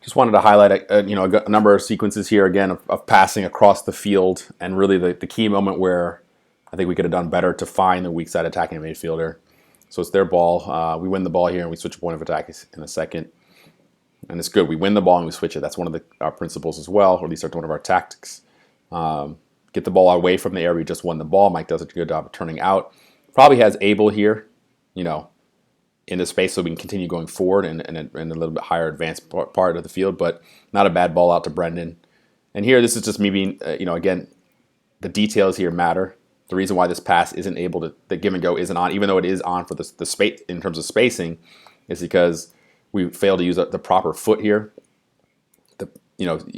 Just wanted to highlight a number of sequences here again of passing across the field, and really the key moment where I think we could have done better to find the weak side attacking midfielder. So it's their ball. We win the ball here, and we switch point of attack in a second. And it's good. We win the ball and we switch it. That's one of our principles as well, or at least one of our tactics. Get the ball away from the area we just won the ball. Mike does a good job of turning out. Probably has Abel here, into space so we can continue going forward and a little bit higher advanced part of the field, but not a bad ball out to Brendan. And here, this is just me being, again, the details here matter. The reason why this pass isn't able to, the give and go isn't on, even though it is on for the space in terms of spacing, is because we fail to use the proper foot here.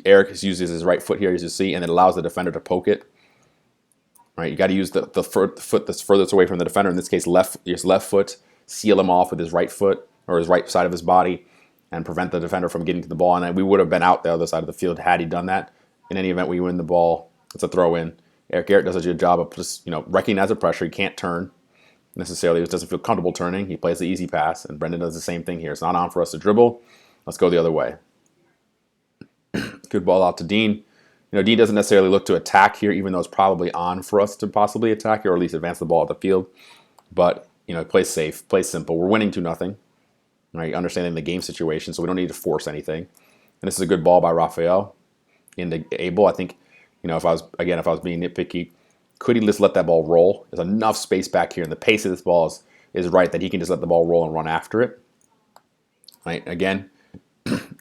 Eric uses his right foot here, as you see, and it allows the defender to poke it. Right, you got to use the foot that's furthest away from the defender. In this case, his left foot. Seal him off with his right foot or his right side of his body, and prevent the defender from getting to the ball. And we would have been out the other side of the field had he done that. In any event, we win the ball. It's a throw in. Eric Garrett does a good job of just recognize the pressure. He can't turn necessarily. He doesn't feel comfortable turning. He plays the easy pass, and Brendan does the same thing here. It's not on for us to dribble. Let's go the other way. Good ball out to Dean. Dean doesn't necessarily look to attack here, even though it's probably on for us to possibly attack here, or at least advance the ball at the field. But play safe, play simple. We're winning 2-0, right? Understanding the game situation, so we don't need to force anything. And this is a good ball by Rafael into Abel. I think, if I was being nitpicky, could he just let that ball roll? There's enough space back here, and the pace of this ball is right that he can just let the ball roll and run after it. Right? Again,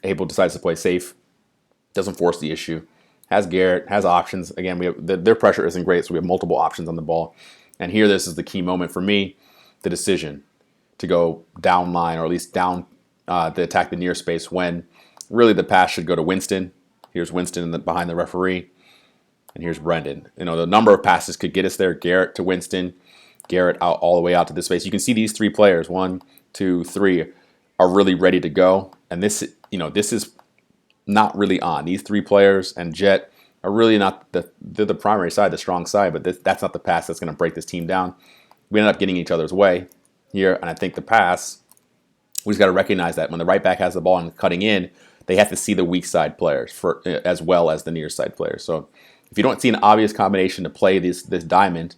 Abel decides to play safe, doesn't force the issue. Has Garrett, has options. Again, their pressure isn't great, so we have multiple options on the ball. And here, this is the key moment for me. The decision to go down line, or at least down to attack the near space, when really the pass should go to Winston. Here's Winston behind the referee, and here's Brendan. The number of passes could get us there. Garrett to Winston, Garrett out all the way out to this space. You can see these three players, 1, 2, 3, are really ready to go. And this is not really on. These three players and Jet are really not they're the primary side, the strong side, but that's not the pass that's going to break this team down. We end up getting each other's way here, and I think the pass, we just got to recognize that when the right back has the ball and cutting in, they have to see the weak side players as well as the near side players. So if you don't see an obvious combination to play this diamond,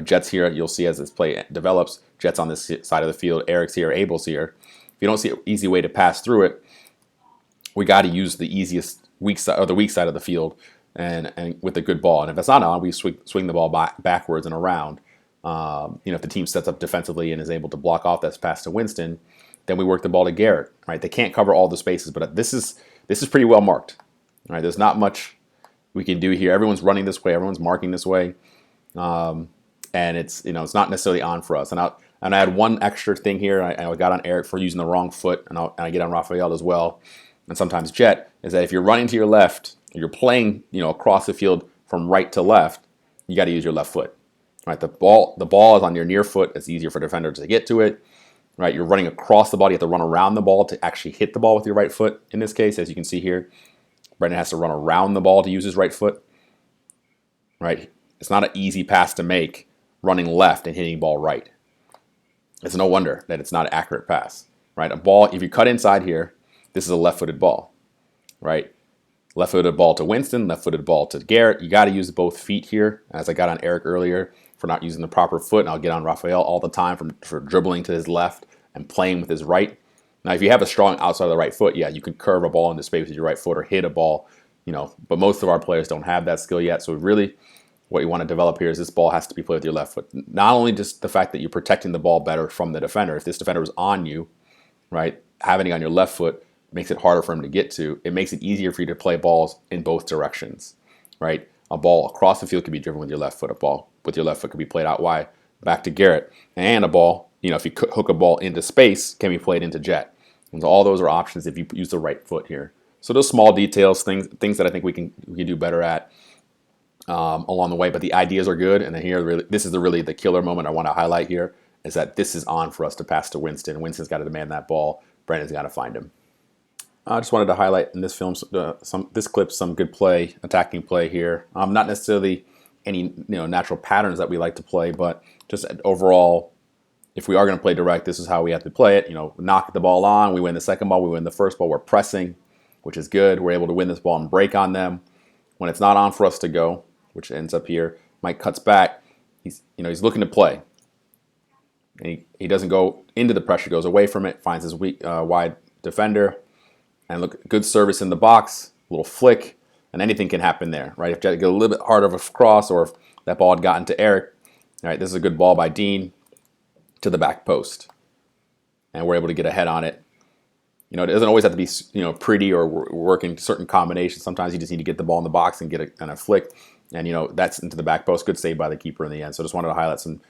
Jet's here, you'll see as this play develops, Jet's on this side of the field, Eric's here, Abel's here. If you don't see an easy way to pass through it, we got to use the easiest weak side, or the weak side of the field, and with a good ball. And if it's not on, we swing the ball backwards and around. If the team sets up defensively and is able to block off that pass to Winston, then we work the ball to Garrett. Right? They can't cover all the spaces, but this is pretty well marked. Right? There's not much we can do here. Everyone's running this way. Everyone's marking this way, and it's not necessarily on for us. And I had one extra thing here. I got on Eric for using the wrong foot, and I get on Rafael as well, and sometimes Jet. Is that if you're running to your left, you're playing across the field from right to left, you got to use your left foot. Right, the ball is on your near foot. It's easier for defenders to get to it. Right, you're running across the ball. You have to run around the ball to actually hit the ball with your right foot. In this case, as you can see here, Brendan has to run around the ball to use his right foot. Right, it's not an easy pass to make running left and hitting ball right. It's no wonder that it's not an accurate pass. Right, a ball, if you cut inside here, this is a left-footed ball. Right, left-footed ball to Winston, left-footed ball to Garrett. You got to use both feet here, as I got on Eric earlier, for not using the proper foot, and I'll get on Rafael all the time for dribbling to his left and playing with his right. Now, if you have a strong outside of the right foot, yeah, you can curve a ball into space with your right foot or hit a ball, but most of our players don't have that skill yet. So really, what you want to develop here is this ball has to be played with your left foot. Not only just the fact that you're protecting the ball better from the defender. If this defender is on you, right, having it on your left foot makes it harder for him to get to. It makes it easier for you to play balls in both directions, right? A ball across the field can be driven with your left foot. A ball with your left foot can be played out wide back to Garrett. And a ball, if you hook a ball into space, can be played into Jet. And so all those are options if you use the right foot here. So those small details, things that I think we can do better at along the way. But the ideas are good. And then here, this is really the killer moment I want to highlight here, is that this is on for us to pass to Winston. Winston's got to demand that ball. Brandon's got to find him. I just wanted to highlight in this film, this clip, some good play, attacking play here. Not necessarily any natural patterns that we like to play, but just overall, if we are going to play direct, this is how we have to play it. Knock the ball on, we win the second ball, we win the first ball. We're pressing which is good. We're able to win this ball and break on them. When it's not on for us to go, which ends up here, Mike cuts back. He's looking to play. And he doesn't go into the pressure, goes away from it, finds his weak, wide defender, and look, good service in the box, a little flick, and anything can happen there, right? If Jet get a little bit harder of a cross, or if that ball had gotten to Eric, all right, this is a good ball by Dean to the back post, and we're able to get ahead on it. It doesn't always have to be pretty or working certain combinations. Sometimes you just need to get the ball in the box and get it kind of flick, and that's into the back post. Good save by the keeper in the end. So just wanted to highlight some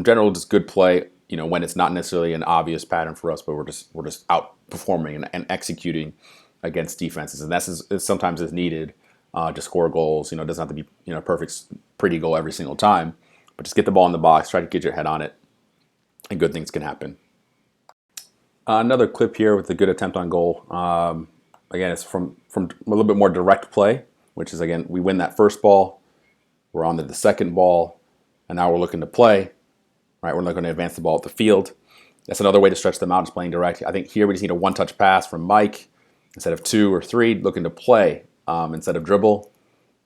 general just good play. When it's not necessarily an obvious pattern for us, but we're just outperforming and executing against defenses, and that's sometimes is needed to score goals. It doesn't have to be a perfect pretty goal every single time, but just get the ball in the box, try to get your head on it, and good things can happen. Another clip here with a good attempt on goal. Again, it's from a little bit more direct play, which is, again, we win that first ball, we're on to the second ball, and now we're looking to play. Right, we're not going to advance the ball up the field. That's another way to stretch them out, is playing direct. I think here we just need a one-touch pass from Mike instead of 2 or 3, looking to play instead of dribble.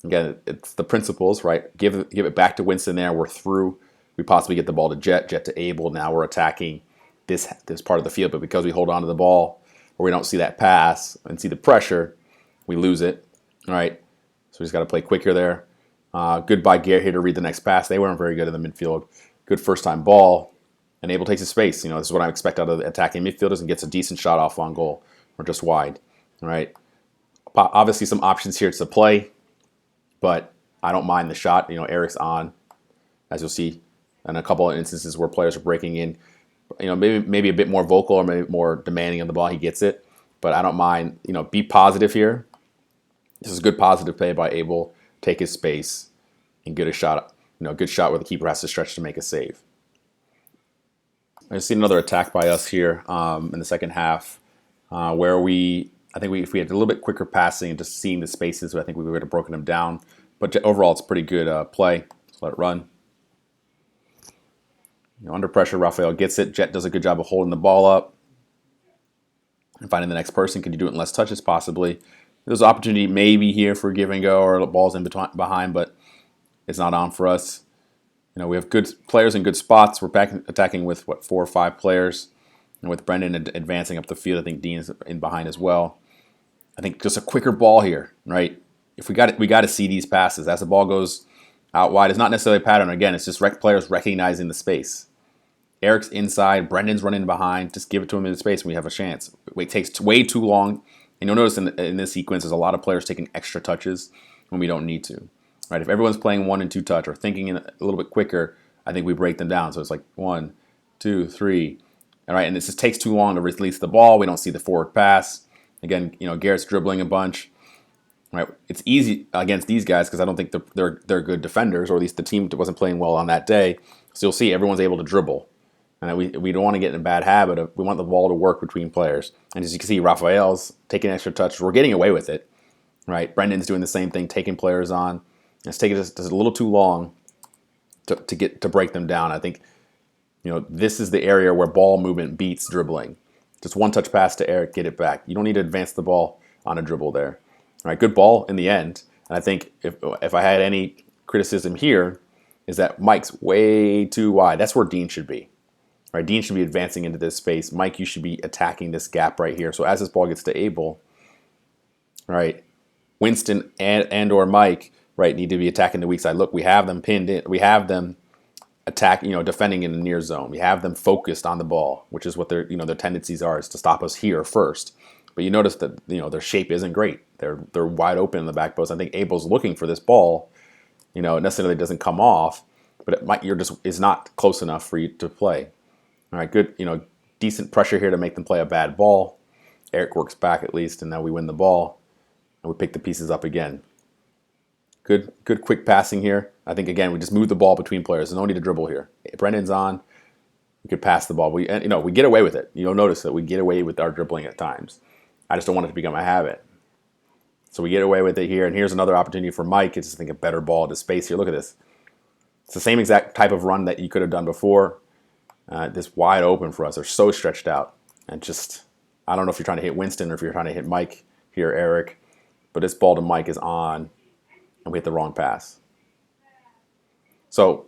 Again, it's the principles, right? Give it back to Winston there. We're through. We possibly get the ball to Jet to Abel. Now we're attacking this part of the field, but because we hold on to the ball or we don't see that pass and see the pressure, we lose it. All right, so we just got to play quicker there. Good by Garrett here to read the next pass. They weren't very good in the midfield. Good first-time ball, and Abel takes his space. This is what I expect out of the attacking midfielders, and gets a decent shot off on goal or just wide. All right. Obviously, some options here to play, but I don't mind the shot. Eric's on, as you'll see, in a couple of instances where players are breaking in. Maybe a bit more vocal or maybe more demanding of the ball. He gets it, but I don't mind. Be positive here. This is good positive play by Abel. Take his space and get a shot. Good shot where the keeper has to stretch to make a save. I've seen another attack by us here in the second half, where if we had a little bit quicker passing and just seeing the spaces, I think we would have broken them down. But overall, it's pretty good play. Let's let it run. Under pressure, Rafael gets it. Jet does a good job of holding the ball up and finding the next person. Can you do it in less touches, possibly? There's an opportunity maybe here for give and go, or the ball's in behind, but it's not on for us. We have good players in good spots. We're attacking with 4 or 5 players, and with Brendan advancing up the field, I think Dean is in behind as well. I think just a quicker ball here, right? If we got to see these passes as the ball goes out wide. It's not necessarily a pattern. Again, it's just players recognizing the space. Eric's inside, Brendan's running behind. Just give it to him in space, and we have a chance. It takes way too long, and you'll notice in this sequence, there's a lot of players taking extra touches when we don't need to. Right, if everyone's playing 1 and 2 touch or thinking a little bit quicker, I think we break them down. So it's like 1, 2, 3, all right, and it just takes too long to release the ball. We don't see the forward pass. Again, Garrett's dribbling a bunch. Right, it's easy against these guys because I don't think they're good defenders, or at least the team wasn't playing well on that day. So you'll see everyone's able to dribble, and we don't want to get in a bad habit of we want the ball to work between players. And as you can see, Rafael's taking extra touches. We're getting away with it. Right, Brendan's doing the same thing, taking players on. It's taking just a little too long to break them down. I think this is the area where ball movement beats dribbling. Just one touch pass to Eric, get it back. You don't need to advance the ball on a dribble there. All right, good ball in the end. And I think if I had any criticism here, is that Mike's way too wide. That's where Dean should be. All right, Dean should be advancing into this space. Mike, you should be attacking this gap right here. So as this ball gets to Abel, all right, Winston and or Mike, right, need to be attacking the weak side. Look, we have them pinned in. We have them defending in the near zone. We have them focused on the ball, which is what their tendencies are, is to stop us here first. But you notice that their shape isn't great. They're wide open in the back post. I think Abel's looking for this ball. It necessarily doesn't come off, but is not close enough for you to play. All right, good. Decent pressure here to make them play a bad ball. Eric works back at least, and now we win the ball, and we pick the pieces up again. Good quick passing here. I think, again, we just move the ball between players. There's no need to dribble here. Brendan's on. We could pass the ball. We get away with it. You'll notice that we get away with our dribbling at times. I just don't want it to become a habit. So we get away with it here. And here's another opportunity for Mike. It's just, I think, a better ball to space here. Look at this. It's the same exact type of run that you could have done before. This wide open for us. They're so stretched out. And just, I don't know if you're trying to hit Winston or if you're trying to hit Mike. here, Eric. But this ball to Mike is on, and we hit the wrong pass. So,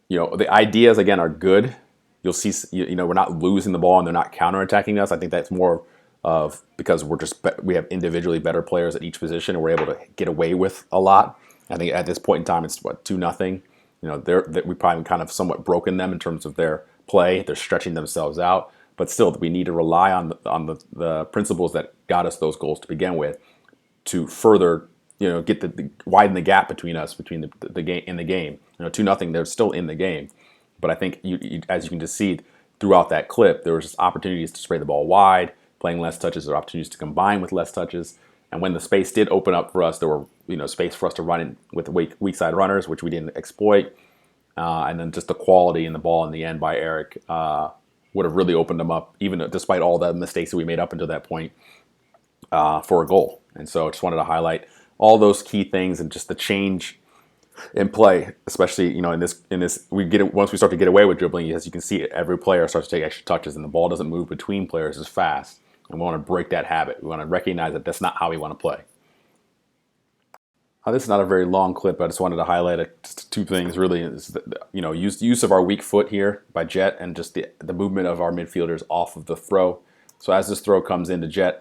the ideas, again, are good. You'll see, we're not losing the ball and they're not counterattacking us. I think that's more of because we have individually better players at each position and we're able to get away with a lot. I think at this point in time, it's 2-0. We probably kind of somewhat broken them in terms of their play. They're stretching themselves out, but still, we need to rely on the principles that got us those goals to begin with to further, widen the gap between us between the game in the game. 2-0, they're still in the game, but I think as you can just see throughout that clip, there was just opportunities to spray the ball wide, playing less touches, or opportunities to combine with less touches. And when the space did open up for us, there were space for us to run in with weak side runners, which we didn't exploit. And then just the quality in the ball in the end by Eric would have really opened them up, even despite all the mistakes that we made up until that point, for a goal. And so I just wanted to highlight all those key things and just the change in play, especially in this we get it once we start to get away with dribbling. As you can see, every player starts to take extra touches, and the ball doesn't move between players as fast. And we want to break that habit. We want to recognize that that's not how we want to play. This is not a very long clip, but I just wanted to highlight just 2 things. Really, is use of our weak foot here by Jet, and just the movement of our midfielders off of the throw. So as this throw comes into Jet,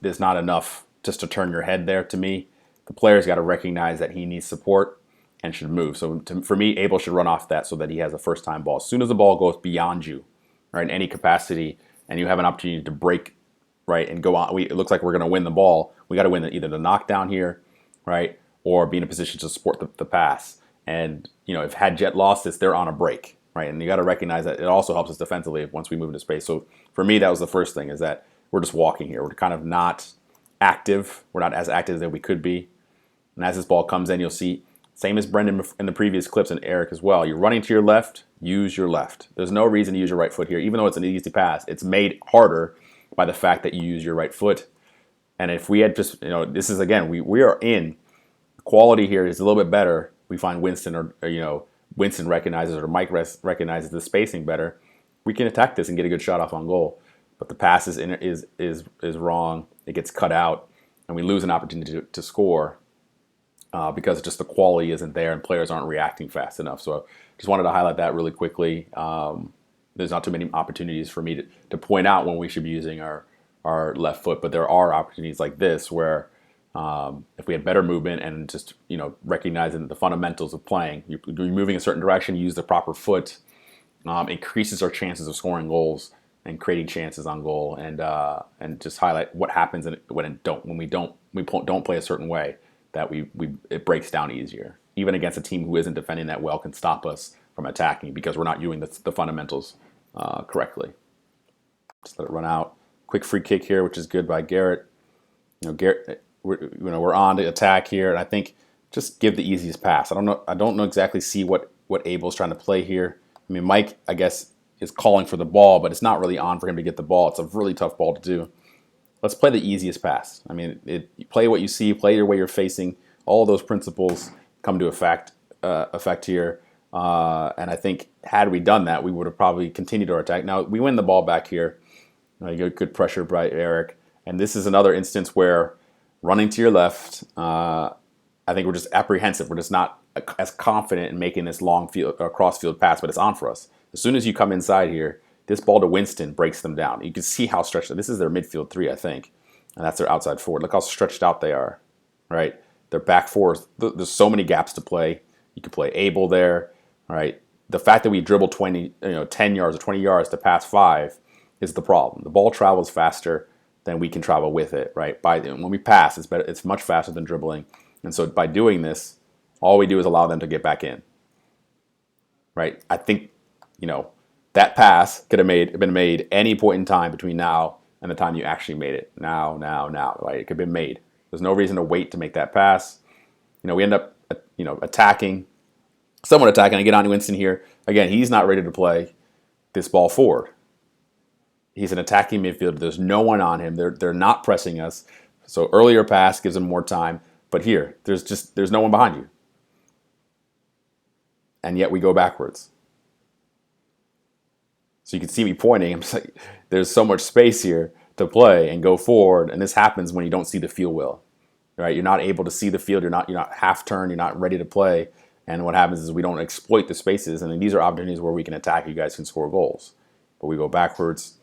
there's not enough just to turn your head there. To me, the player's got to recognize that he needs support and should move. So for me, Abel should run off that so that he has a first-time ball. As soon as the ball goes beyond you, right, in any capacity, and you have an opportunity to break, right, and go on, it looks like we're going to win the ball. We got to win either the knockdown here, right, or be in a position to support the pass. And if had Jet lost this, they're on a break, right? And you got to recognize that it also helps us defensively once we move into space. So for me, that was the first thing, is that we're just walking here. We're kind of not active. We're not as active as we could be. And as this ball comes in, you'll see, same as Brendan in the previous clips and Eric as well, you're running to your left, use your left. There's no reason to use your right foot here. Even though it's an easy pass, it's made harder by the fact that you use your right foot. And if we had just, this is, again, we are in. Quality here is a little bit better. We find Winston or Winston recognizes, or Mike recognizes the spacing better. We can attack this and get a good shot off on goal. But the pass is wrong. It gets cut out, and we lose an opportunity to score. Because just the quality isn't there and players aren't reacting fast enough. So just wanted to highlight that really quickly. There's not too many opportunities for me to point out when we should be using our left foot, but there are opportunities like this where if we had better movement and just recognizing the fundamentals of playing, you're moving a certain direction, use the proper foot, increases our chances of scoring goals and creating chances on goal, and just highlight what happens when we don't play a certain way. That it breaks down easier. Even against a team who isn't defending that well can stop us from attacking because we're not doing the fundamentals correctly. Just let it run out. Quick free kick here, which is good by Garrett. Garrett, we're on to attack here, and I think just give the easiest pass. I don't know exactly see what Abel's trying to play here. I mean, Mike, I guess, is calling for the ball, but it's not really on for him to get the ball. It's a really tough ball to do. Let's play the easiest pass. I mean, you play what you see, play your way you're facing. All those principles come to effect here. And I think had we done that, we would have probably continued our attack. Now, we win the ball back here. You get good pressure by Eric. And this is another instance where running to your left, I think we're just apprehensive. We're just not as confident in making this long cross-field pass, but it's on for us. As soon as you come inside here, this ball to Winston breaks them down. You can see how stretched. This is their midfield 3, I think, and that's their outside forward. Look how stretched out they are, right? Their back fours. There's so many gaps to play. You could play Abel there, right? The fact that we dribble 10 yards or 20 yards to pass 5 is the problem. The ball travels faster than we can travel with it, right? When we pass, it's better. It's much faster than dribbling, and so by doing this, all we do is allow them to get back in, right? I think, that pass could have been made any point in time between now and the time you actually made it. Now, right? It could have been made. There's no reason to wait to make that pass. We end up, attacking, somewhat attacking. I get on Winston here. Again, he's not ready to play this ball forward. He's an attacking midfielder. There's no one on him. They're not pressing us. So earlier pass gives him more time. But here, there's no one behind you. And yet we go backwards. So you can see me pointing. I'm just like, there's so much space here to play and go forward. And this happens when you don't see the field well, right? You're not able to see the field. You're not half turned. You're not ready to play. And what happens is we don't exploit the spaces. And these are opportunities where we can attack. You guys can score goals. But we go backwards.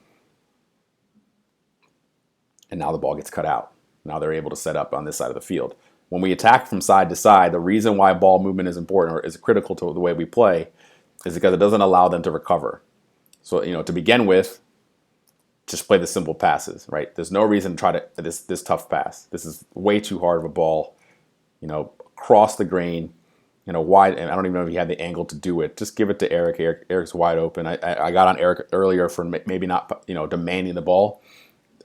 And now the ball gets cut out. Now they're able to set up on this side of the field. When we attack from side to side, the reason why ball movement is important or is critical to the way we play is because it doesn't allow them to recover. So, to begin with, just play the simple passes, right? There's no reason to try to this tough pass. This is way too hard of a ball, across the grain, wide. And I don't even know if he had the angle to do it. Just give it to Eric. Eric's wide open. I got on Eric earlier for maybe not, demanding the ball.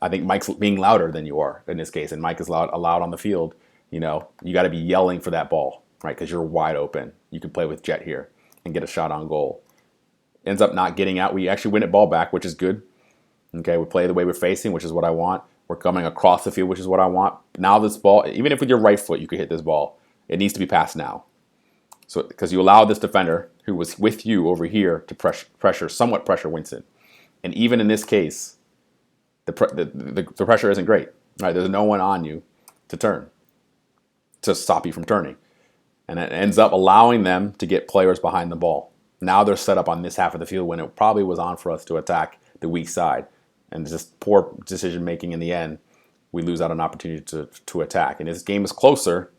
I think Mike's being louder than you are in this case, and Mike is allowed on the field. You got to be yelling for that ball, right? Because you're wide open. You can play with Jet here and get a shot on goal. Ends up not getting out. We actually win it ball back, which is good. Okay, we play the way we're facing, which is what I want. We're coming across the field, which is what I want. Now this ball, even if with your right foot you could hit this ball, it needs to be passed now. So because you allow this defender who was with you over here to somewhat pressure Winston. And even in this case, the pressure isn't great. Right? There's no one on you to stop you from turning. And it ends up allowing them to get players behind the ball. Now they're set up on this half of the field when it probably was on for us to attack the weak side. And just poor decision making in the end, we lose out an opportunity to attack. And this game is closer,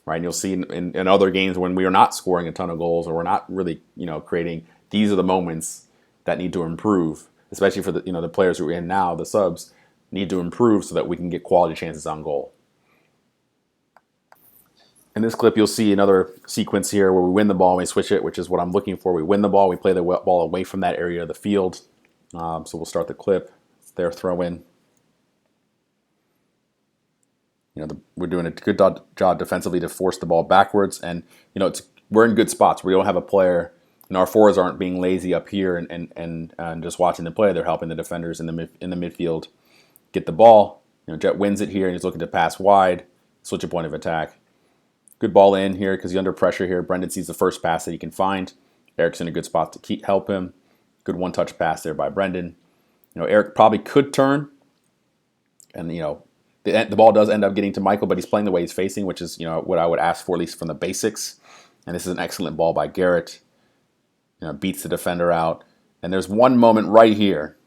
right? And you'll see in other games when we are not scoring a ton of goals or we're not really, creating. These are the moments that need to improve, especially for the players who are in now, the subs need to improve so that we can get quality chances on goal. In this clip, you'll see another sequence here where we win the ball and we switch it, which is what I'm looking for. We win the ball, we play the ball away from that area of the field. So we'll start the clip. Their throw in. We're doing a good job defensively to force the ball backwards, and we're in good spots. We don't have a player. Our forwards aren't being lazy up here and just watching them play. They're helping the defenders in the midfield get the ball. Jet wins it here and he's looking to pass wide, switch a point of attack. Good ball in here because he's under pressure here. Brendan sees the first pass that he can find. Eric's in a good spot to help him. Good one-touch pass there by Brendan. Eric probably could turn, and the ball does end up getting to Michael, but he's playing the way he's facing, which is what I would ask for, at least from the basics. And this is an excellent ball by Garrett. Beats the defender out. And there's one moment right here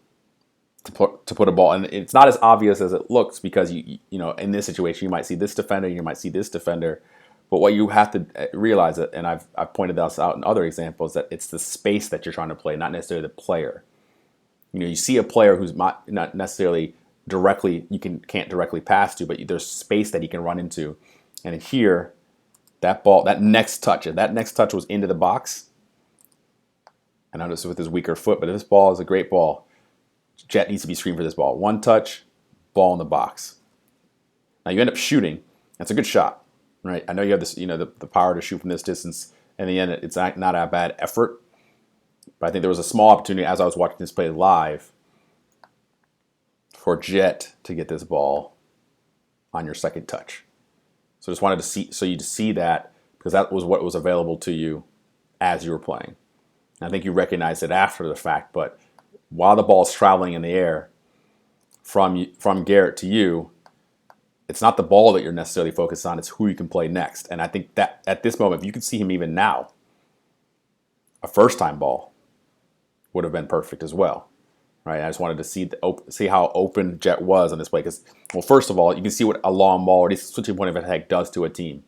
to put a ball, and it's not as obvious as it looks because in this situation you might see this defender, you might see this defender. But what you have to realize, and I've pointed this out in other examples, that it's the space that you're trying to play, not necessarily the player. You see a player who's not necessarily directly, can't directly pass to, but there's space that he can run into. And here, that next touch was into the box. And I know this is with his weaker foot, but this ball is a great ball. Jet needs to be screened for this ball. One touch, ball in the box. Now you end up shooting. That's a good shot. Right, I know you have this, the power to shoot from this distance. In the end, it's not a bad effort. But I think there was a small opportunity as I was watching this play live for Jet to get this ball on your second touch. So just wanted to see that because that was what was available to you as you were playing. And I think you recognized it after the fact, but while the ball's traveling in the air from Garrett to you, it's not the ball that you're necessarily focused on, it's who you can play next. And I think that at this moment, if you could see him even now, a first-time ball would have been perfect as well. Right? I just wanted to see how open Jet was on this play. Because, well, first of all, you can see what a long ball, or at least switching point of attack, does to a team.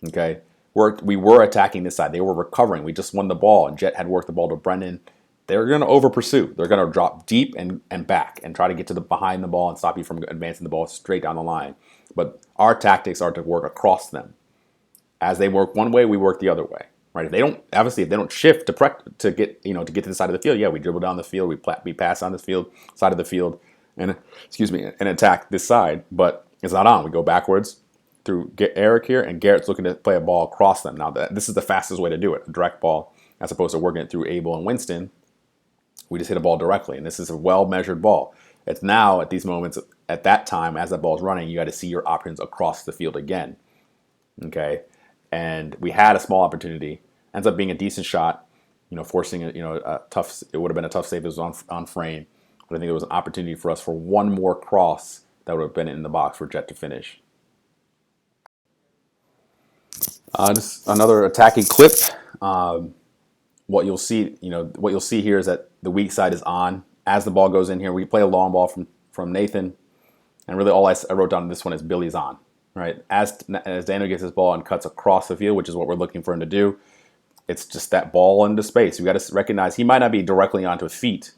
Okay? We were attacking this side. They were recovering. We just won the ball, and Jet had worked the ball to Brendan. They're going to over-pursue. They're going to drop deep and back and try to get to the behind the ball and stop you from advancing the ball straight down the line. But our tactics are to work across them. As they work one way, we work the other way. Right? If they don't shift to get to the side of the field, yeah, we dribble down the field, we pass on this side of the field, and attack this side. But it's not on. We go backwards through Eric here, and Garrett's looking to play a ball across them. Now this is the fastest way to do it, a direct ball, as opposed to working it through Abel and Winston. We just hit a ball directly, and this is a well-measured ball. It's now at these moments, at that time, as that ball's running, you got to see your options across the field again. Okay, and we had a small opportunity. Ends up being a decent shot. Forcing a tough. It would have been a tough save. It was on frame. But But I think there was an opportunity for us for one more cross that would have been in the box for Jet to finish. Just another attacking clip. What you'll see, what you'll see here is that the weak side is on. As the ball goes in here, we play a long ball from Nathan, and really all I wrote down in this one is Billy's on. Right, as Daniel gets his ball and cuts across the field, which is what we're looking for him to do, it's just that ball into space. We got to recognize he might not be directly onto his feet,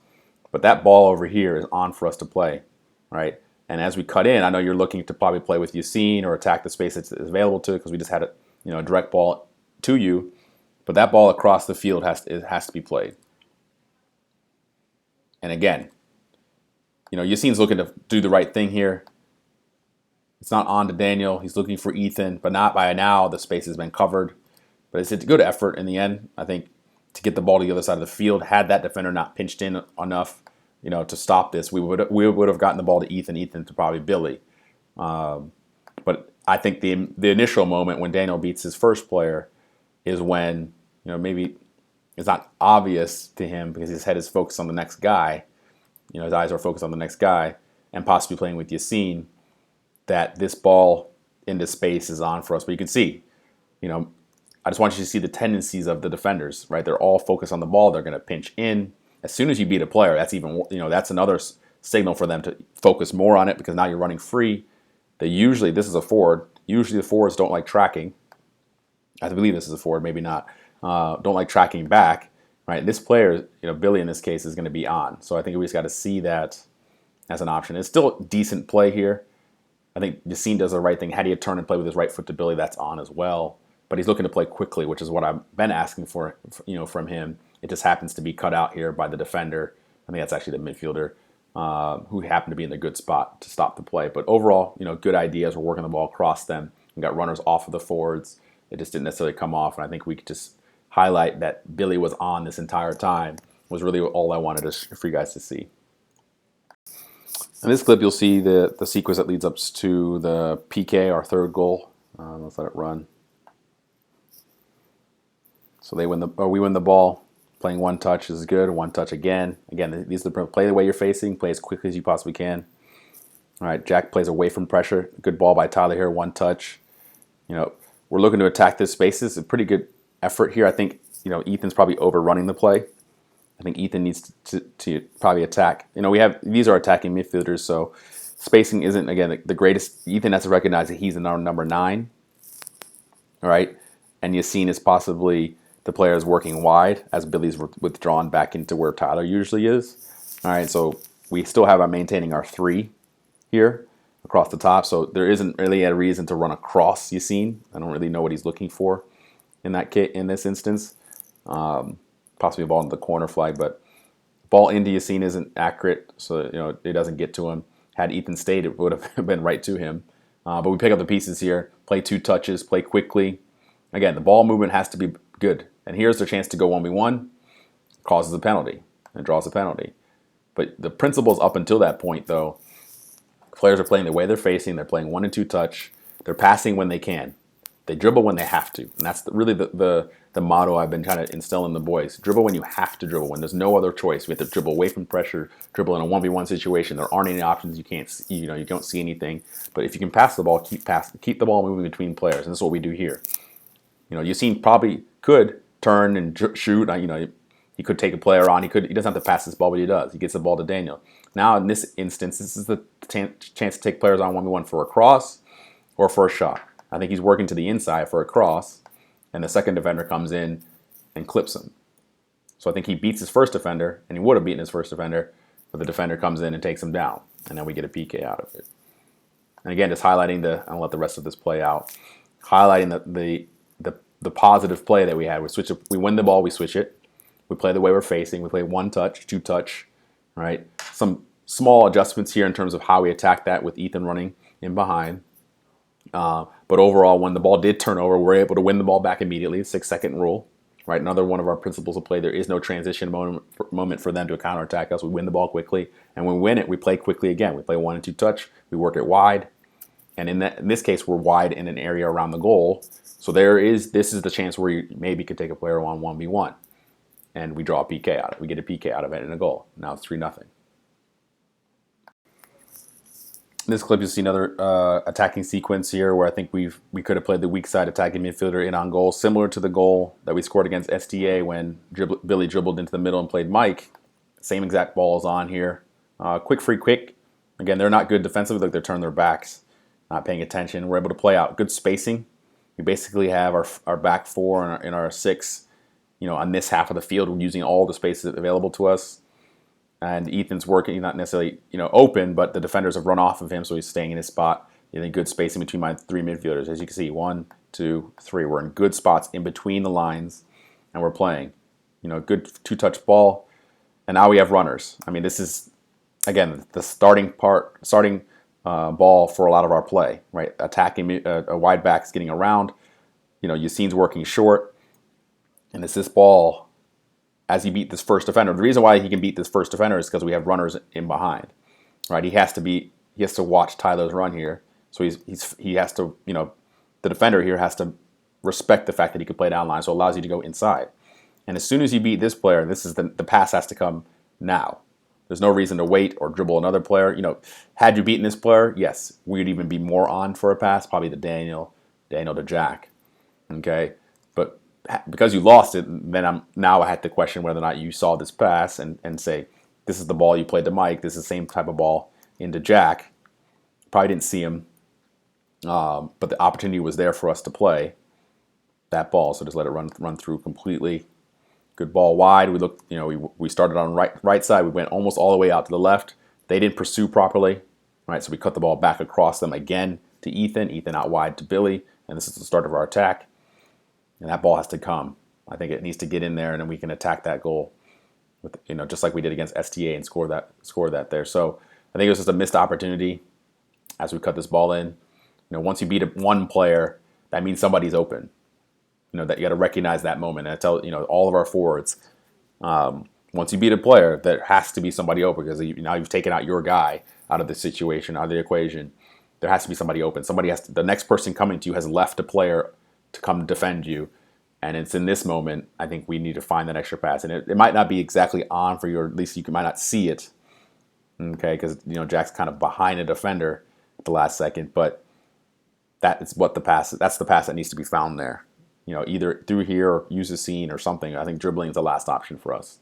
but that ball over here is on for us to play, right? And as we cut in, I know you're looking to probably play with Yassine or attack the space that's available to, because we just had a direct ball to you, but that ball across the field has to be played. And again, Yassine's looking to do the right thing here. It's not on to Daniel. He's looking for Ethan, but not by now. The space has been covered. But it's a good effort in the end, I think, to get the ball to the other side of the field. Had that defender not pinched in enough, to stop this, we would have gotten the ball to Ethan to probably Billy. But I think the initial moment when Daniel beats his first player is when, maybe it's not obvious to him because his head is focused on the next guy. His eyes are focused on the next guy and possibly playing with Yassine, that this ball into space is on for us. But you can see, I just want you to see the tendencies of the defenders, right? They're all focused on the ball. They're going to pinch in. As soon as you beat a player, that's even, that's another signal for them to focus more on it, because now you're running free. This is a forward. Usually the forwards don't like tracking. I believe this is a forward, maybe not. Don't like tracking back, right? This player, Billy in this case, is going to be on. So I think we just got to see that as an option. It's still decent play here. I think Yassine does the right thing. Had he turn and play with his right foot to Billy, that's on as well. But he's looking to play quickly, which is what I've been asking for, from him. It just happens to be cut out here by the defender. I think that's actually the midfielder who happened to be in the good spot to stop the play. But overall, good ideas. We're working the ball across them. We got runners off of the forwards. It just didn't necessarily come off. And I think we could just highlight that Billy was on this entire time was really all I wanted for you guys to see. In this clip, you'll see the sequence that leads up to the PK, our third goal. Let's let it run. So we win the ball. Playing one touch is good. One touch again. Again, these are the play the way you're facing. Play as quickly as you possibly can. All right, Jack plays away from pressure. Good ball by Tyler here. One touch. We're looking to attack this space. It's a pretty good effort here. I think Ethan's probably overrunning the play. I think Ethan needs to probably attack. These are attacking midfielders, so spacing isn't, again, the greatest. Ethan has to recognize that he's the number 9. All right, and Yassine is possibly the player is working wide as Billy's withdrawn back into where Tyler usually is. All right, so we still have maintaining our 3 here across the top, so there isn't really a reason to run across Yassine. I don't really know what he's looking for in this instance. Possibly a ball into the corner flag, but ball into Yassine isn't accurate, so it doesn't get to him. Had Ethan stayed, it would have been right to him. But we pick up the pieces here, play 2 touches, play quickly. Again, the ball movement has to be good. And here's their chance to go 1v1, causes a penalty, and draws a penalty. But the principles up until that point, though, players are playing the way they're facing. They're playing 1 and 2 touch. They're passing when they can. They dribble when they have to. And that's really the motto I've been trying to instill in the boys. Dribble when you have to dribble, when there's no other choice. We have to dribble away from pressure, dribble in a 1v1 situation. There aren't any options. You can't see, you don't see anything. But if you can pass the ball, keep the ball moving between players. And this is what we do here. Yassine probably could turn and shoot. He could take a player on. He doesn't have to pass this ball, but he does. He gets the ball to Daniel. Now, in this instance, this is the chance to take players on 1v1 for a cross or for a shot. I think he's working to the inside for a cross, and the second defender comes in and clips him. So I think he beats his first defender, and he would have beaten his first defender, but the defender comes in and takes him down, and then we get a PK out of it. And again, just highlighting I'll let the rest of this play out, highlighting the positive play that we had. We win the ball, we switch it. We play the way we're facing. We play 1 touch, 2 touch, right? Some small adjustments here in terms of how we attack that with Ethan running in behind. But overall, when the ball did turn over, we're able to win the ball back immediately. 6-second rule, right? Another one of our principles of play. There is no transition moment for them to counterattack us. We win the ball quickly, and when we win it, we play quickly again. We play 1 and 2 touch. We work it wide, and in this case, we're wide in an area around the goal. So this is the chance where you maybe could take a player on 1v1, and we draw a PK out of it. We get a PK out of it and a goal. Now it's 3-0. In this clip, you see another attacking sequence here where I think we could have played the weak side attacking midfielder in on goal, similar to the goal that we scored against STA when Billy dribbled into the middle and played Mike. Same exact ball is on here. Quick free kick. Again, they're not good defensively. Like they're turning their backs, not paying attention. We're able to play out. Good spacing. We basically have our back four and our six, on this half of the field. We're using all the spaces available to us. And Ethan's working, not necessarily open, but the defenders have run off of him, so he's staying in his spot. Good spacing between my three midfielders. As you can see, 1, 2, 3. We're in good spots in between the lines, and we're playing. Good two-touch ball. And now we have runners. I mean, this is, again, the starting ball for a lot of our play, right? Attacking a wide back's getting around. Yassine's working short, and it's this ball. As he beat this first defender, the reason why he can beat this first defender is because we have runners in behind, right? He has to watch Tyler's run here, so he has to, the defender here has to respect the fact that he can play down line, so it allows you to go inside. And as soon as you beat this player, this is the pass has to come now. There's no reason to wait or dribble another player. Had you beaten this player, yes, we'd even be more on for a pass, probably to Daniel to Jack, okay, but because you lost it, then I had to question whether or not you saw this pass and say, this is the ball you played to Mike. This is the same type of ball into Jack. Probably didn't see him, but the opportunity was there for us to play that ball. So just let it run through completely. Good ball wide. We looked, we started on right side. We went almost all the way out to the left. They didn't pursue properly, right? So we cut the ball back across them again to Ethan. Ethan out wide to Billy, and this is the start of our attack. And that ball has to come. I think it needs to get in there, and then we can attack that goal, with just like we did against STA and score that there. So I think it was just a missed opportunity as we cut this ball in. Once you beat one player, that means somebody's open. That you got to recognize that moment. And I tell all of our forwards, once you beat a player, there has to be somebody open because now you've taken out your guy out of the situation, out of the equation. There has to be somebody open. The next person coming to you has left a player to come defend you, and it's in this moment I think we need to find that extra pass, and it might not be exactly on for you, or at least you might not see it, okay, because Jack's kind of behind a defender at the last second, but that's the pass that needs to be found there, either through here or use a scene or something. I think dribbling is the last option for us.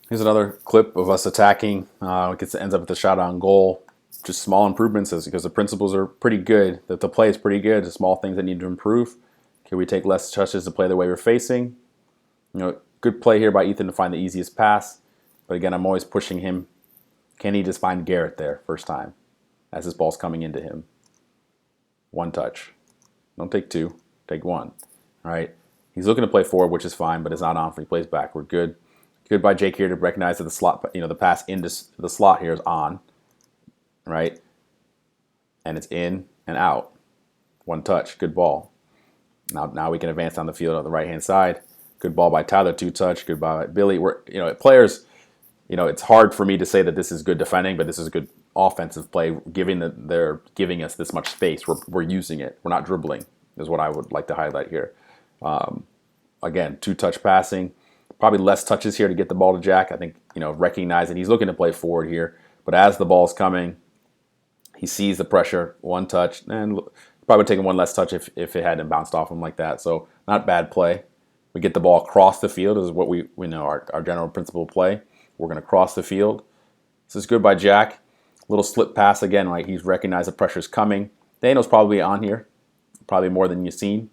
Here's another clip of us attacking. Ends up with a shot on goal. Just small improvements because the principles are pretty good. The play is pretty good. The small things that need to improve. Can we take less touches to play the way we're facing? Good play here by Ethan to find the easiest pass. But again, I'm always pushing him. Can he just find Garrett there first time as this ball's coming into him? One touch. Don't take two. Take one. All right. He's looking to play forward, which is fine, but it's not on for he plays backward. Good. Good by Jake here to recognize that the slot, the pass into the slot here is on. Right, and it's in and out. One touch, good ball. Now we can advance down the field on the right hand side. Good ball by Tyler, two touch. Good ball by Billy. We're players. It's hard for me to say that this is good defending, but this is good offensive play. They're giving us this much space, we're using it. We're not dribbling. Is what I would like to highlight here. Again, two touch passing. Probably less touches here to get the ball to Jack. I think recognizing he's looking to play forward here, but as the ball's coming. He sees the pressure, one touch, and probably would take one less touch if it hadn't bounced off him like that. So not bad play. We get the ball across the field. This is what we know our general principle of play. We're going to cross the field. This is good by Jack. Little slip pass again, right? He's recognized the pressure's coming. Daniel's probably on here, probably more than Yassine.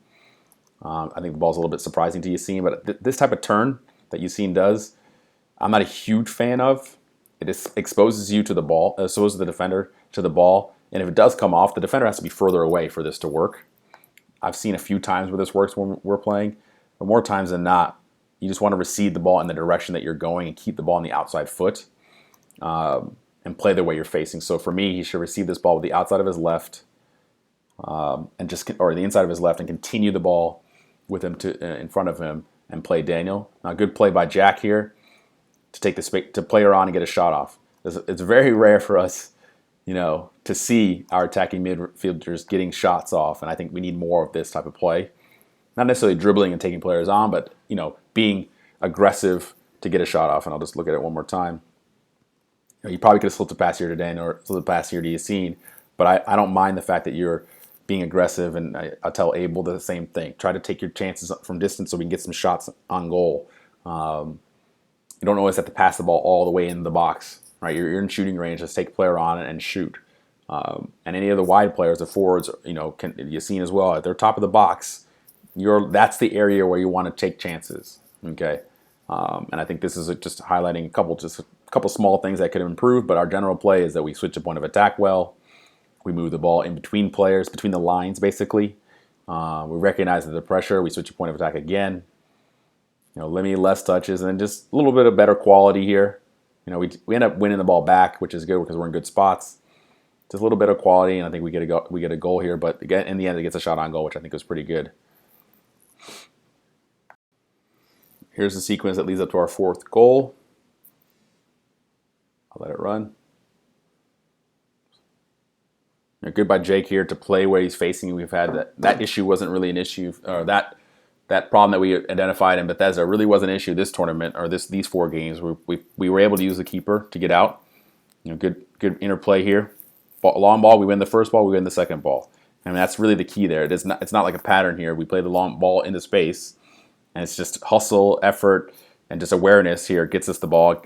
I think the ball's a little bit surprising to Yassine, but this type of turn that Yassine does, I'm not a huge fan of. It exposes you to the ball, exposes the defender to the ball, and if it does come off, the defender has to be further away for this to work. I've seen a few times where this works when we're playing, but more times than not, you just want to receive the ball in the direction that you're going and keep the ball on the outside foot and play the way you're facing. So for me, he should receive this ball with the outside of his left or the inside of his left and continue the ball with him in front of him and play Daniel. Now, good play by Jack here to take to play her on and get a shot off. It's very rare for us, to see our attacking midfielders getting shots off, and I think we need more of this type of play. Not necessarily dribbling and taking players on, but being aggressive to get a shot off. And I'll just look at it one more time. You probably could have slipped a pass here to Dan or slipped a pass here to Yassine, but I don't mind the fact that you're being aggressive, and I tell Abel the same thing. Try to take your chances from distance so we can get some shots on goal. You don't always have to pass the ball all the way in the box, right? You're in shooting range. Just take a player on it and shoot. And any of the wide players, the forwards, Yassine as well, at their top of the box, that's the area where you want to take chances. Okay, and I think this is just highlighting a couple small things that could improve. But our general play is that we switch to point of attack well. We move the ball in between players, between the lines, basically. We recognize the pressure. We switch to point of attack again. Limit less touches, and then just a little bit of better quality here. We end up winning the ball back, which is good because we're in good spots. Just a little bit of quality, and I think we get a goal here. But again, in the end, it gets a shot on goal, which I think was pretty good. Here's the sequence that leads up to our fourth goal. I'll let it run. Good by Jake here to play where he's facing. We've had that issue wasn't really an issue, or that problem that we identified in Bethesda really was an issue this tournament, or these 4 games. We were able to use the keeper to get out. Good interplay here. Long ball, we win the first ball, we win the second ball. I mean, that's really the key there. It's not like a pattern here. We play the long ball into space, and it's just hustle, effort, and just awareness here gets us the ball.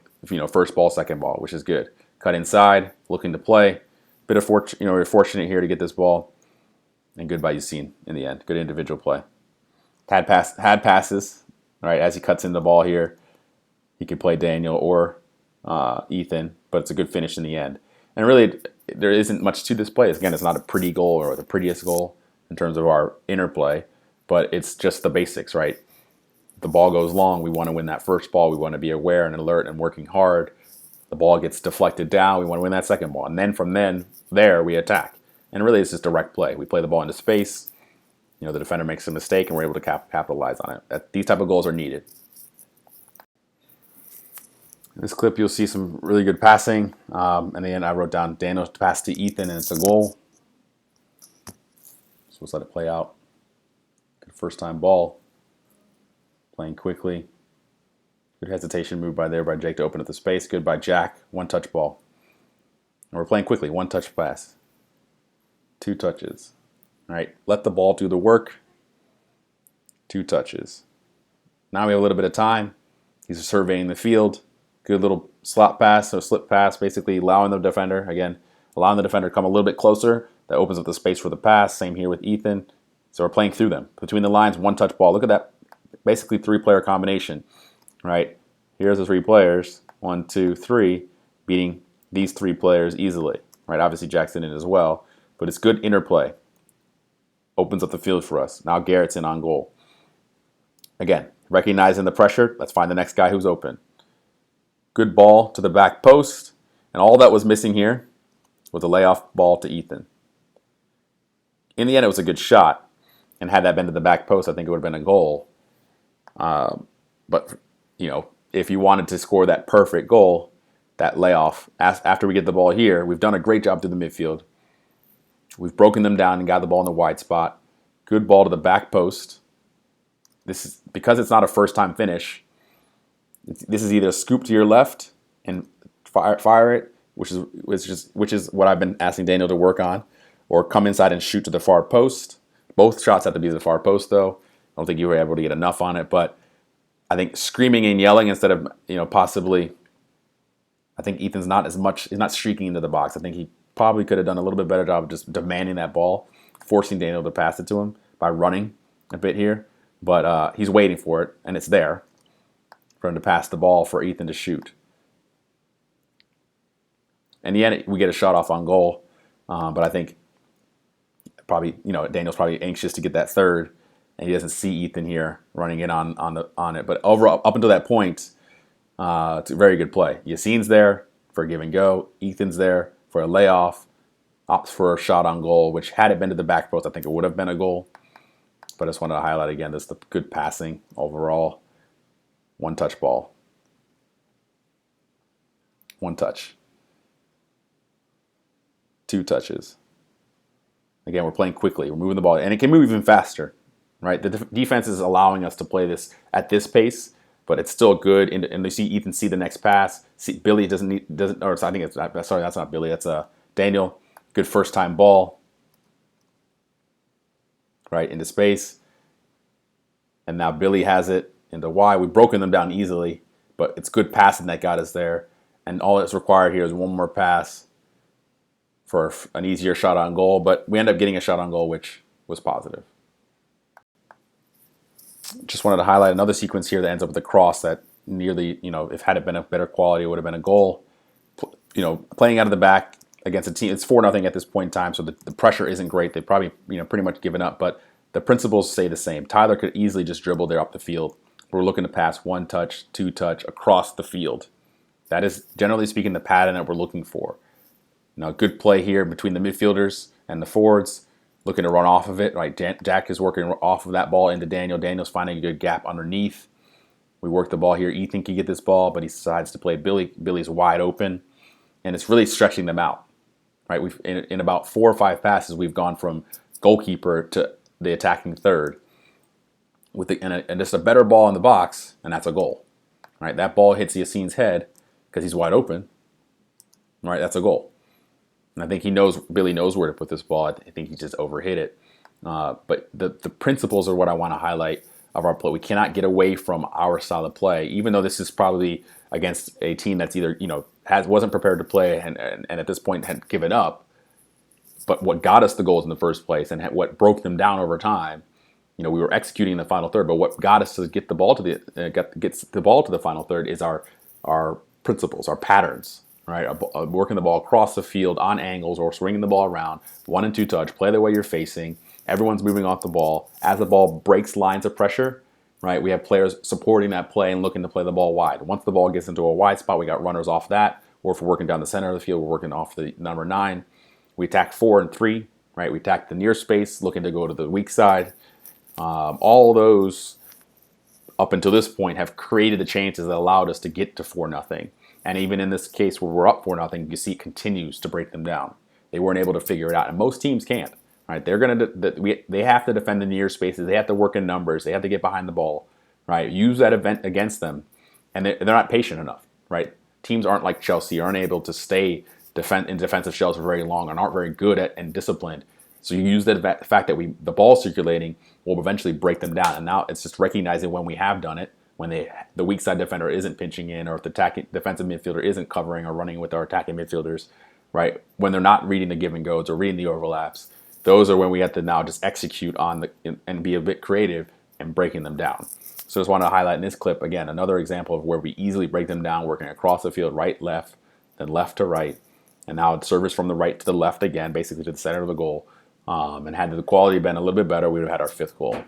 First ball, second ball, which is good. Cut inside, looking to play. Bit of fortune, we're fortunate here to get this ball, and good by Yassine in the end. Good individual play. Had passes, right? As he cuts in the ball here, he could play Daniel or Ethan, but it's a good finish in the end. And really, there isn't much to this play. Again, it's not a pretty goal or the prettiest goal in terms of our interplay, but it's just the basics, right? If the ball goes long, we want to win that first ball. We want to be aware and alert and working hard. The ball gets deflected down. We want to win that second ball. And then from there, we attack. And really, it's just direct play. We play the ball into space. The defender makes a mistake, and we're able to capitalize on it. These type of goals are needed. In this clip, you'll see some really good passing. And then I wrote down Daniel's pass to Ethan, and it's a goal. So let's let it play out. Good first-time ball. Playing quickly. Good hesitation move by Jake to open up the space. Good by Jack. One-touch ball. And we're playing quickly. One-touch pass. 2 touches. All right. Let the ball do the work. 2 touches. Now we have a little bit of time. He's surveying the field. Good little slot pass or slip pass, basically allowing the defender to come a little bit closer. That opens up the space for the pass. Same here with Ethan. So we're playing through them. Between the lines, one-touch ball. Look at that. Basically 3-player combination. Right, here's the 3 players, 1, 2, 3, beating these 3 players easily. Right, obviously Jackson in as well, but it's good interplay. Opens up the field for us. Now Garrett's in on goal. Again, recognizing the pressure, let's find the next guy who's open. Good ball to the back post, and all that was missing here was a layoff ball to Ethan. In the end, it was a good shot, and had that been to the back post, I think it would have been a goal. But if you wanted to score that perfect goal, that layoff, after we get the ball here, we've done a great job through the midfield. We've broken them down and got the ball in the wide spot. Good ball to the back post. This is because it's not a first-time finish. This is either scoop to your left and fire it, which is what I've been asking Daniel to work on, or come inside and shoot to the far post. Both shots have to be to the far post, though. I don't think you were able to get enough on it, but I think screaming and yelling instead of, possibly, I think Ethan's he's not streaking into the box. I think he probably could have done a little bit better job of just demanding that ball, forcing Daniel to pass it to him by running a bit here. But he's waiting for it, and it's there for him to pass the ball for Ethan to shoot. In the end, we get a shot off on goal, but I think probably, Daniel's probably anxious to get that third, and he doesn't see Ethan here running in on it. But up until that point, it's a very good play. Yassine's there for a give and go. Ethan's there for a layoff. Opts for a shot on goal, which had it been to the back post, I think it would have been a goal. But I just wanted to highlight again, this the good passing overall. One touch ball. One touch. 2 touches. Again, we're playing quickly. We're moving the ball, and it can move even faster. Right, the defense is allowing us to play this at this pace, but it's still good. And you see Ethan see the next pass. See, Billy doesn't, or I think it's sorry, that's not Billy. That's Daniel. Good first time ball, right into space, and now Billy has it into Y. We've broken them down easily, but it's good passing that got us there. And all that's required here is one more pass for an easier shot on goal. But we end up getting a shot on goal, which was positive. Just wanted to highlight another sequence here that ends up with a cross that nearly, if had it been a better quality, it would have been a goal. Playing out of the back against a team, it's 4-0 at this point in time, so the pressure isn't great. They've probably, pretty much given up, but the principles stay the same. Tyler could easily just dribble there up the field. We're looking to pass 1 touch, 2 touch across the field. That is, generally speaking, the pattern that we're looking for. Now, good play here between the midfielders and the forwards, looking to run off of it. Right, Jack is working off of that ball into Daniel. Daniel's finding a good gap underneath. We work the ball here. Ethan can get this ball, but he decides to play Billy. Billy's wide open, and it's really stretching them out. Right, we've in about 4 or 5 passes, we've gone from goalkeeper to the attacking third, with and just a better ball in the box, and that's a goal. Right, that ball hits Yassine's head because he's wide open. Right, that's a goal. And I think Billy knows where to put this ball. I think he just overhit it. But the principles are what I want to highlight of our play. We cannot get away from our style of play, even though this is probably against a team that's either wasn't prepared to play and at this point had given up. But what got us the goals in the first place and what broke them down over time, we were executing in the final third. But what got us to get the ball to gets the ball to the final third is our principles, our patterns. Right, working the ball across the field on angles or swinging the ball around, 1 and 2 touch, play the way you're facing. Everyone's moving off the ball. As the ball breaks lines of pressure, right, we have players supporting that play and looking to play the ball wide. Once the ball gets into a wide spot, we got runners off that. Or if we're working down the center of the field, we're working off the number 9. We attack 4 and 3, right? We attack the near space, looking to go to the weak side. All those, up until this point, have created the chances that allowed us to get to 4-0. And even in this case where we're up 4-0, you see it continues to break them down. They weren't able to figure it out, and most teams can't. Right? They have to defend the near spaces. They have to work in numbers. They have to get behind the ball. Right? Use that event against them, and they're not patient enough. Right? Teams aren't like Chelsea, aren't able to stay in defensive shells for very long, and aren't very good at and disciplined. So you use the fact that the ball circulating will eventually break them down. And now it's just recognizing when we have done it. When the weak side defender isn't pinching in, or if the defensive midfielder isn't covering or running with our attacking midfielders, right? When they're not reading the give and goes or reading the overlaps, those are when we have to now just execute and be a bit creative and breaking them down. So I just want to highlight in this clip, again, another example of where we easily break them down, working across the field, right, left, then left to right. And now service from the right to the left again, basically to the center of the goal. And had the quality been a little bit better, we would have had our 5th goal.